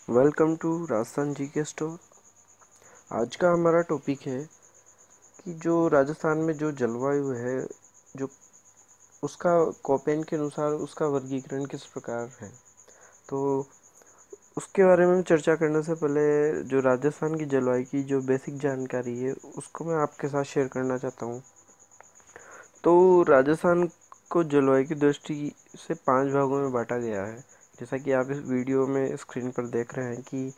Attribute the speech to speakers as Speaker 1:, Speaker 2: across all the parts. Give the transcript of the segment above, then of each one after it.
Speaker 1: Welcome to Rajasthan जी के store. आज का हमारा टॉपिक है कि जो राजस्थान में जो जलवायु है, जो उसका कोपेन के अनुसार उसका वर्गीकरण किस प्रकार है। तो उसके बारे में चर्चा करने से पहले जो राजस्थान की जलवायु की जो बेसिक जानकारी है उसको मैं आपके साथ शेयर करना चाहता हूँ। तो राजस्थान को जलवायु की दृष्टि से 5 भागों में बांटा गया है। जैसा कि आप इस वीडियो में स्क्रीन पर देख रहे हैं कि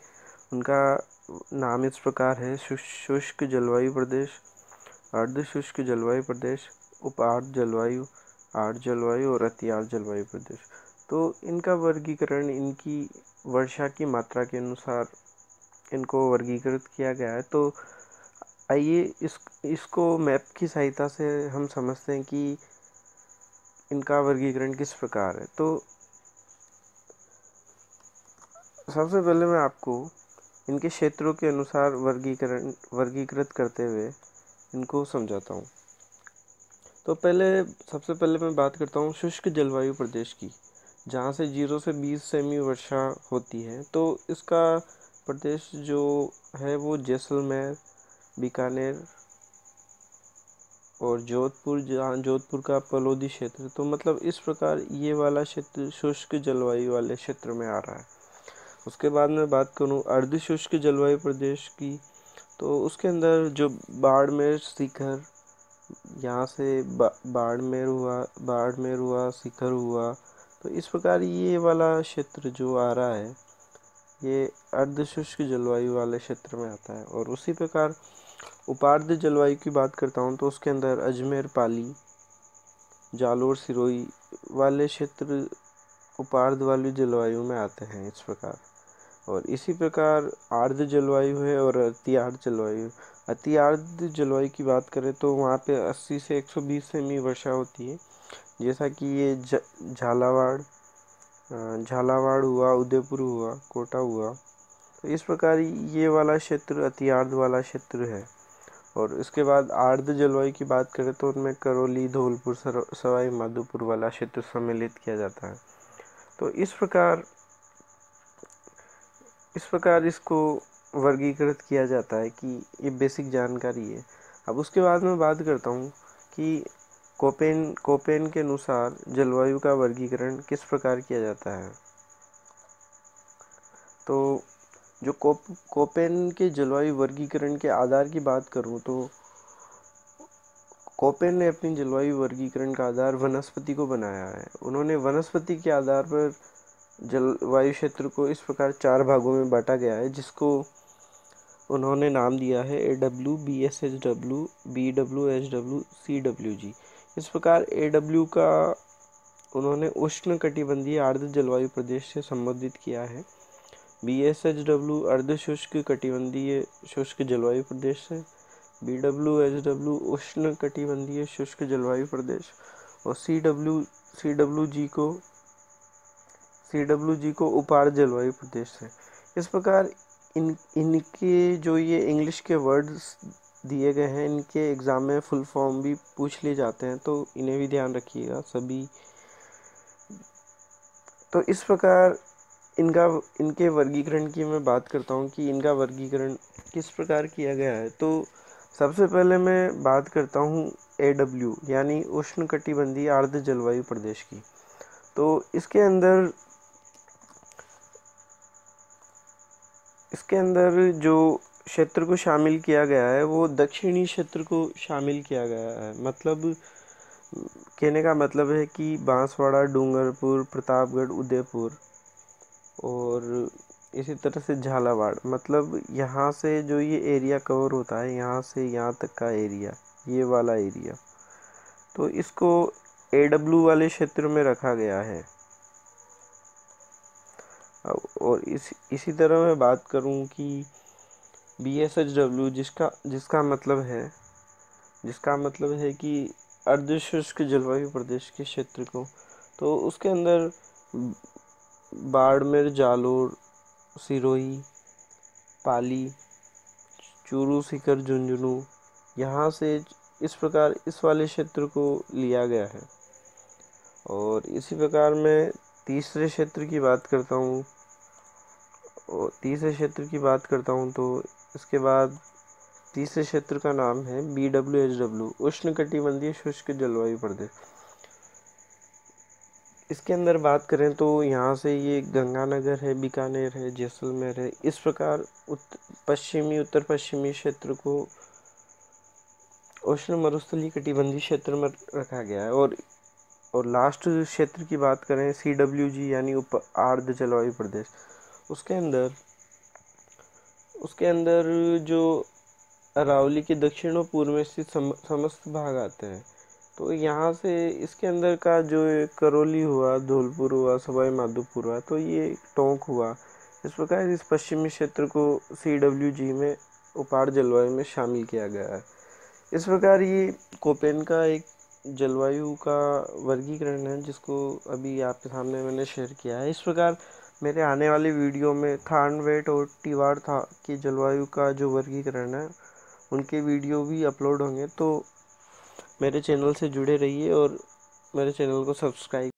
Speaker 1: उनका नाम इस प्रकार है: शुष्क जलवायु प्रदेश, अर्ध शुष्क जलवायु प्रदेश, उप आर्द्र जलवायु, आर्द्र जलवायु और अति आर्द्र जलवायु प्रदेश। तो इनका वर्गीकरण इनकी वर्षा की मात्रा के अनुसार इनको वर्गीकृत किया गया है। तो आइए इसको मैप की सहायता से हम समझते हैं कि इनका वर्गीकरण किस प्रकार है। तो सबसे पहले मैं आपको इनके क्षेत्रों के अनुसार वर्गीकृत करते हुए इनको समझाता हूँ। तो सबसे पहले मैं बात करता हूँ शुष्क जलवायु प्रदेश की, जहाँ से 0 से 20 सेमी वर्षा होती है। तो इसका प्रदेश जो है वो जैसलमेर, बीकानेर और जोधपुर, जहाँ जोधपुर का पलोदी क्षेत्र। तो मतलब इस प्रकार ये वाला क्षेत्र शुष्क जलवायु वाले क्षेत्र में आ रहा है। उसके बाद मैं बात करूँ अर्ध शुष्क जलवायु प्रदेश की, तो उसके अंदर जो बाड़मेर शिखर, यहाँ से बाड़मेर हुआ, शिखर हुआ। तो इस प्रकार ये वाला क्षेत्र जो आ रहा है ये अर्ध शुष्क जलवायु वाले क्षेत्र में आता है। और उसी प्रकार उपार्द्र जलवायु की बात करता हूँ तो उसके अंदर अजमेर, पाली, जालोर, सिरोही वाले क्षेत्र उपार्द्र वाली जलवायु में आते हैं इस प्रकार। और इसी प्रकार आर्द्र जलवायु है और अति आर्द्र जलवायु। अति आर्द्र जलवायु की बात करें तो वहाँ पे 80 से 120 सेमी वर्षा होती है। जैसा कि ये झालावाड़ हुआ, उदयपुर हुआ, कोटा हुआ। तो इस प्रकार ये वाला क्षेत्र अति आर्द्र वाला क्षेत्र है। और इसके बाद आर्द्र जलवायु की बात करें तो उनमें करौली, धौलपुर, सवाई माधोपुर वाला क्षेत्र सम्मिलित किया जाता है। तो इस प्रकार इसको वर्गीकृत किया जाता है कि ये बेसिक जानकारी है। अब उसके बाद मैं बात करता हूँ कि कोपेन के अनुसार जलवायु का वर्गीकरण किस प्रकार किया जाता है। तो जो कोपेन के जलवायु वर्गीकरण के आधार की बात करूँ तो कोपेन ने अपनी जलवायु वर्गीकरण का आधार वनस्पति को बनाया है। उन्होंने वनस्पति के आधार पर जलवायु क्षेत्र को इस प्रकार 4 भागों में बांटा गया है, जिसको उन्होंने नाम दिया है AW, BSHW, BWHW, CWG। इस प्रकार AW का उन्होंने उष्ण कटिबंधीय आर्द्र जलवायु प्रदेश से संबोधित किया है। BSHW अर्ध शुष्क कटिबंधीय शुष्क जलवायु प्रदेश से, BWHW उष्ण कटिबंधीय शुष्क जलवायु प्रदेश और CWG को उपार्द्र जलवायु प्रदेश है। इस प्रकार इनके जो ये इंग्लिश के वर्ड्स दिए गए हैं, इनके एग्ज़ाम में फुल फॉर्म भी पूछ लिए जाते हैं, तो इन्हें भी ध्यान रखिएगा सभी। तो इस प्रकार इनके वर्गीकरण की मैं बात करता हूँ कि इनका वर्गीकरण किस प्रकार किया गया है। तो सबसे पहले मैं बात करता हूँ AW यानी उष्ण कटिबंधीय आर्द्र जलवायु प्रदेश की। तो इसके अंदर जो क्षेत्र को शामिल किया गया है वो दक्षिणी क्षेत्र को शामिल किया गया है। मतलब कहने का मतलब है कि बांसवाड़ा, डूंगरपुर, प्रतापगढ़, उदयपुर और इसी तरह से झालावाड़, मतलब यहाँ से जो ये एरिया कवर होता है, यहाँ से यहाँ तक का एरिया, ये वाला एरिया, तो इसको AW वाले क्षेत्र में रखा गया है। और इसी तरह मैं बात करूँ कि BSHW जिसका मतलब है कि अर्ध शुष्क जलवायु प्रदेश के क्षेत्र को, तो उसके अंदर बाड़मेर, जालोर, सिरोही, पाली, चूरू, सीकर, झुंझुनू, यहाँ से इस प्रकार इस वाले क्षेत्र को लिया गया है। और इसी प्रकार मैं तीसरे क्षेत्र की बात करता हूँ और तीसरे क्षेत्र की बात करता हूँ तो इसके बाद तीसरे क्षेत्र का नाम है BWHW, उष्णकटिबंधीय शुष्क जलवायु प्रदेश। इसके अंदर बात करें तो यहाँ से ये गंगानगर है, बीकानेर है, जैसलमेर है, इस प्रकार उत्तर पश्चिमी क्षेत्र को उष्ण मरुस्थलीय कटिबंधीय क्षेत्र में रखा गया है। और लास्ट क्षेत्र की बात करें CWG यानी उप आर्द्र जलवायु प्रदेश, उसके अंदर जो अरावली के दक्षिण और पूर्व में स्थित समस्त भाग आते हैं। तो यहाँ से इसके अंदर का जो करौली हुआ, धौलपुर हुआ, सवाई माधोपुर हुआ, तो ये टोंक हुआ। इस प्रकार इस पश्चिमी क्षेत्र को CWG में उपाड़ जलवायु में शामिल किया गया है। इस प्रकार ये कोपेन का एक जलवायु का वर्गीकरण है जिसको अभी आपके सामने मैंने शेयर किया है। इस प्रकार मेरे आने वाले वीडियो में थानवेट और टिवाड़ था की जलवायु का जो वर्गीकरण है उनके वीडियो भी अपलोड होंगे। तो मेरे चैनल से जुड़े रहिए और मेरे चैनल को सब्सक्राइब